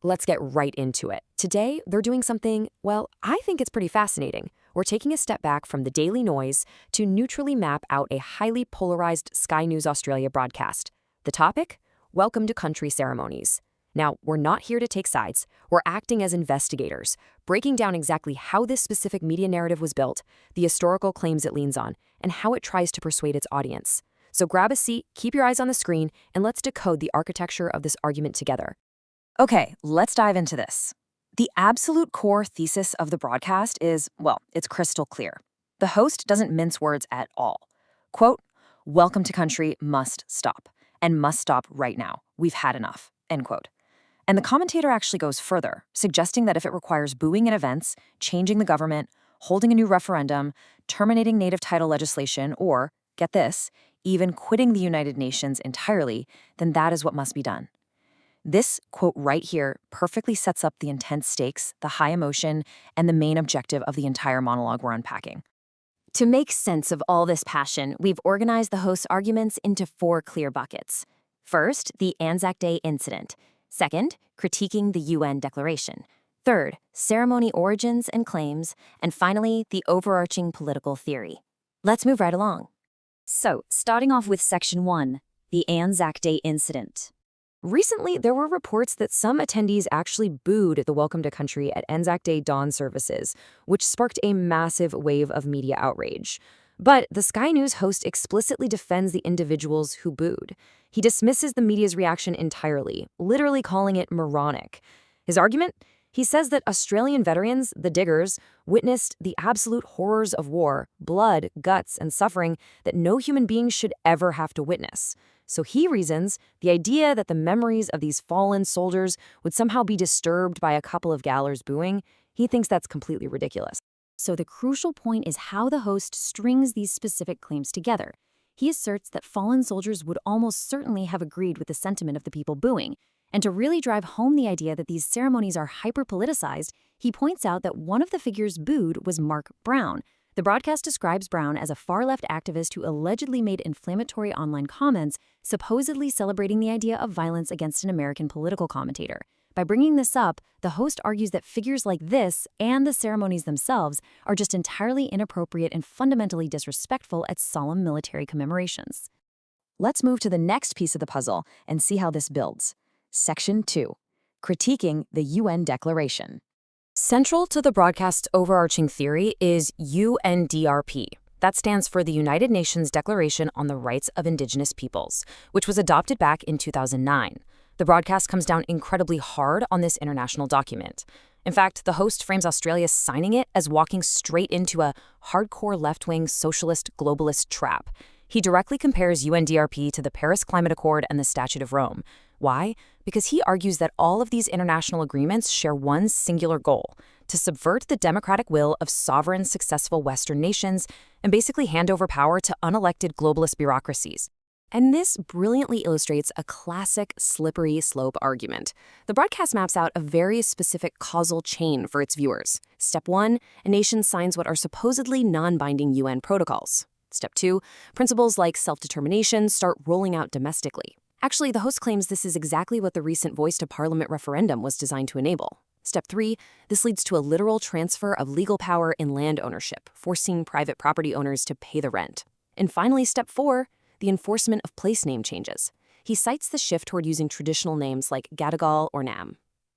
Let's get right into it. Today, they're doing something, well, I think it's pretty fascinating. We're taking a step back from the daily noise to neutrally map out a highly polarized Sky News Australia broadcast. The topic? Welcome to Country Ceremonies. Now, we're not here to take sides. We're acting as investigators, breaking down exactly how this specific media narrative was built, the historical claims it leans on, and how it tries to persuade its audience. So grab a seat, keep your eyes on the screen, and let's decode the architecture of this argument together. Okay, let's dive into this. The absolute core thesis of the broadcast is, well, it's crystal clear. The host doesn't mince words at all. Quote, "Welcome to country must stop, and must stop right now. We've had enough," end quote. And the commentator actually goes further, suggesting that if it requires booing at events, changing the government, holding a new referendum, terminating native title legislation, or, get this, even quitting the United Nations entirely, then that is what must be done. This quote right here perfectly sets up the intense stakes, the high emotion, and the main objective of the entire monologue we're unpacking. To make sense of all this passion, we've organized the host's arguments into 4 clear buckets. First, the Anzac Day incident. Second, critiquing the UN Declaration. Third, ceremony origins and claims. And finally, the overarching political theory. Let's move right along. So, starting off with Section 1, the Anzac Day incident. Recently, there were reports that some attendees actually booed the Welcome to Country at Anzac Day dawn services, which sparked a massive wave of media outrage. But the Sky News host explicitly defends the individuals who booed. He dismisses the media's reaction entirely, literally calling it moronic. His argument? He says that Australian veterans, the Diggers, witnessed the absolute horrors of war, blood, guts, and suffering that no human being should ever have to witness. So he reasons the idea that the memories of these fallen soldiers would somehow be disturbed by a couple of gallers booing, he thinks that's completely ridiculous. So the crucial point is how the host strings these specific claims together. He asserts that fallen soldiers would almost certainly have agreed with the sentiment of the people booing. And to really drive home the idea that these ceremonies are hyper-politicized, he points out that one of the figures booed was Mark Brown. The broadcast describes Brown as a far-left activist who allegedly made inflammatory online comments, supposedly celebrating the idea of violence against an American political commentator. By bringing this up, the host argues that figures like this and the ceremonies themselves are just entirely inappropriate and fundamentally disrespectful at solemn military commemorations. Let's move to the next piece of the puzzle and see how this builds. Section 2, critiquing the UN Declaration. Central to the broadcast's overarching theory is UNDRP. That stands for the United Nations Declaration on the Rights of Indigenous Peoples, which was adopted back in 2009. The broadcast comes down incredibly hard on this international document. In fact, the host frames Australia signing it as walking straight into a hardcore left-wing socialist globalist trap. He directly compares UNDRP to the Paris Climate Accord and the Statute of Rome. Why? Because he argues that all of these international agreements share one singular goal: to subvert the democratic will of sovereign, successful Western nations and basically hand over power to unelected globalist bureaucracies. And this brilliantly illustrates a classic slippery slope argument. The broadcast maps out a very specific causal chain for its viewers. Step 1, a nation signs what are supposedly non-binding UN protocols. Step 2, principles like self-determination start rolling out domestically. Actually, the host claims this is exactly what the recent Voice to Parliament referendum was designed to enable. Step 3, this leads to a literal transfer of legal power in land ownership, forcing private property owners to pay the rent. And finally, Step 4, the enforcement of place name changes. He cites the shift toward using traditional names like Gadigal or Nam.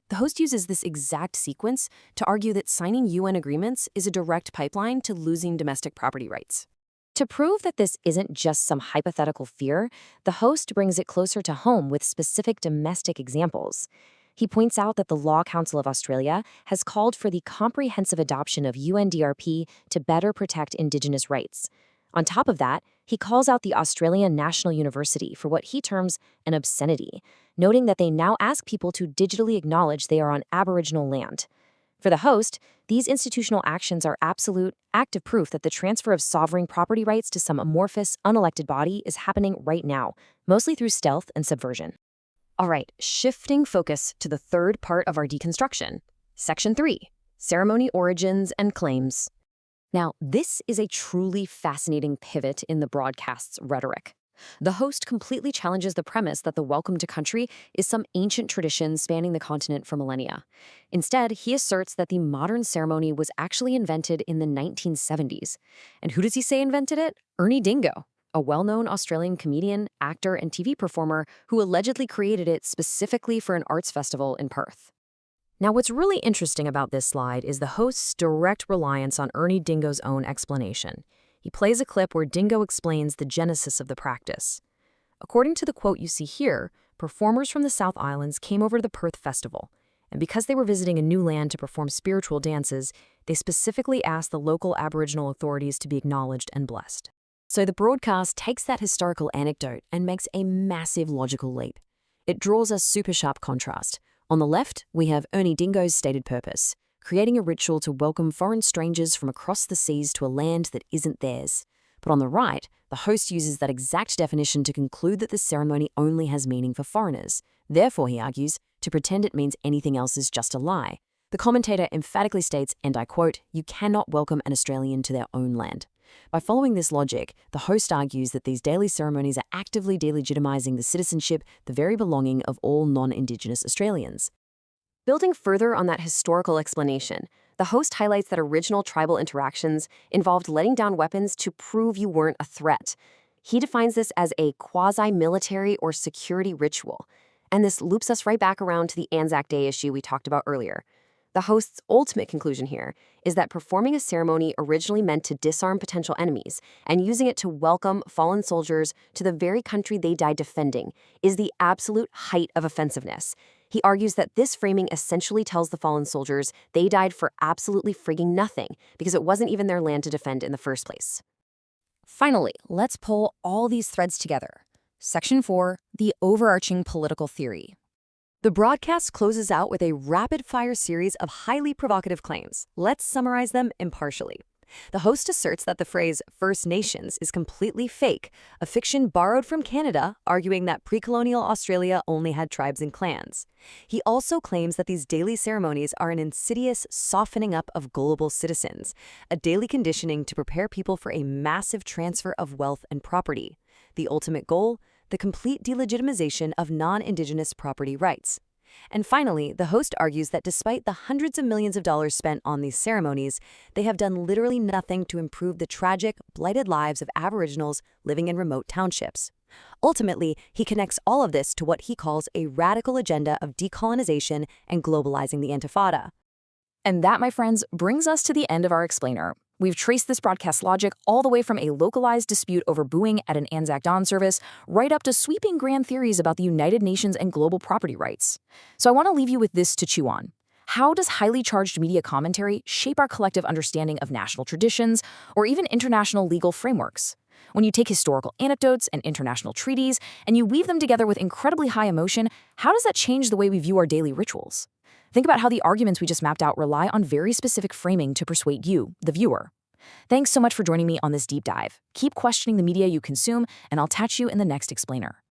The host uses this exact sequence to argue that signing UN agreements is a direct pipeline to losing domestic property rights. To prove that this isn't just some hypothetical fear, the host brings it closer to home with specific domestic examples. He points out that the Law Council of Australia has called for the comprehensive adoption of UNDRP to better protect Indigenous rights. On top of that, he calls out the Australian National University for what he terms an obscenity, noting that they now ask people to digitally acknowledge they are on Aboriginal land. For the host, these institutional actions are absolute, active proof that the transfer of sovereign property rights to some amorphous, unelected body is happening right now, mostly through stealth and subversion. All right, shifting focus to the third part of our deconstruction. Section 3, ceremony origins and claims. Now, this is a truly fascinating pivot in the broadcast's rhetoric. The host completely challenges the premise that the welcome to country is some ancient tradition spanning the continent for millennia. Instead, he asserts that the modern ceremony was actually invented in the 1970s. And who does he say invented it? Ernie Dingo, a well-known Australian comedian, actor, and TV performer who allegedly created it specifically for an arts festival in Perth. Now, what's really interesting about this slide is the host's direct reliance on Ernie Dingo's own explanation. He plays a clip where Dingo explains the genesis of the practice. According to the quote you see here, performers from the South Islands came over to the Perth Festival, and because they were visiting a new land to perform spiritual dances, they specifically asked the local Aboriginal authorities to be acknowledged and blessed. So the broadcast takes that historical anecdote and makes a massive logical leap. It draws a super sharp contrast. On the left, we have Ernie Dingo's stated purpose, creating a ritual to welcome foreign strangers from across the seas to a land that isn't theirs. But on the right, the host uses that exact definition to conclude that the ceremony only has meaning for foreigners. Therefore, he argues, to pretend it means anything else is just a lie. The commentator emphatically states, and I quote, "You cannot welcome an Australian to their own land." By following this logic, the host argues that these daily ceremonies are actively delegitimizing the citizenship, the very belonging of all non-Indigenous Australians. Building further on that historical explanation, the host highlights that original tribal interactions involved letting down weapons to prove you weren't a threat. He defines this as a quasi-military or security ritual. And this loops us right back around to the Anzac Day issue we talked about earlier. The host's ultimate conclusion here is that performing a ceremony originally meant to disarm potential enemies and using it to welcome fallen soldiers to the very country they died defending is the absolute height of offensiveness. He argues that this framing essentially tells the fallen soldiers they died for absolutely frigging nothing because it wasn't even their land to defend in the first place. Finally, let's pull all these threads together. Section 4, the overarching political theory. The broadcast closes out with a rapid-fire series of highly provocative claims. Let's summarize them impartially. The host asserts that the phrase First Nations is completely fake, a fiction borrowed from Canada, arguing that pre-colonial Australia only had tribes and clans. He also claims that these daily ceremonies are an insidious softening up of gullible citizens, a daily conditioning to prepare people for a massive transfer of wealth and property. The ultimate goal? The complete delegitimization of non-Indigenous property rights. And finally, the host argues that despite the hundreds of millions of dollars spent on these ceremonies, they have done literally nothing to improve the tragic, blighted lives of Aboriginals living in remote townships. Ultimately, he connects all of this to what he calls a radical agenda of decolonization and globalizing the Intifada. And that, my friends, brings us to the end of our explainer. We've traced this broadcast logic all the way from a localized dispute over booing at an ANZAC dawn service right up to sweeping grand theories about the United Nations and global property rights. So I want to leave you with this to chew on. How does highly charged media commentary shape our collective understanding of national traditions or even international legal frameworks? When you take historical anecdotes and international treaties and you weave them together with incredibly high emotion, how does that change the way we view our daily rituals? Think about how the arguments we just mapped out rely on very specific framing to persuade you, the viewer. Thanks so much for joining me on this deep dive. Keep questioning the media you consume, and I'll catch you in the next explainer.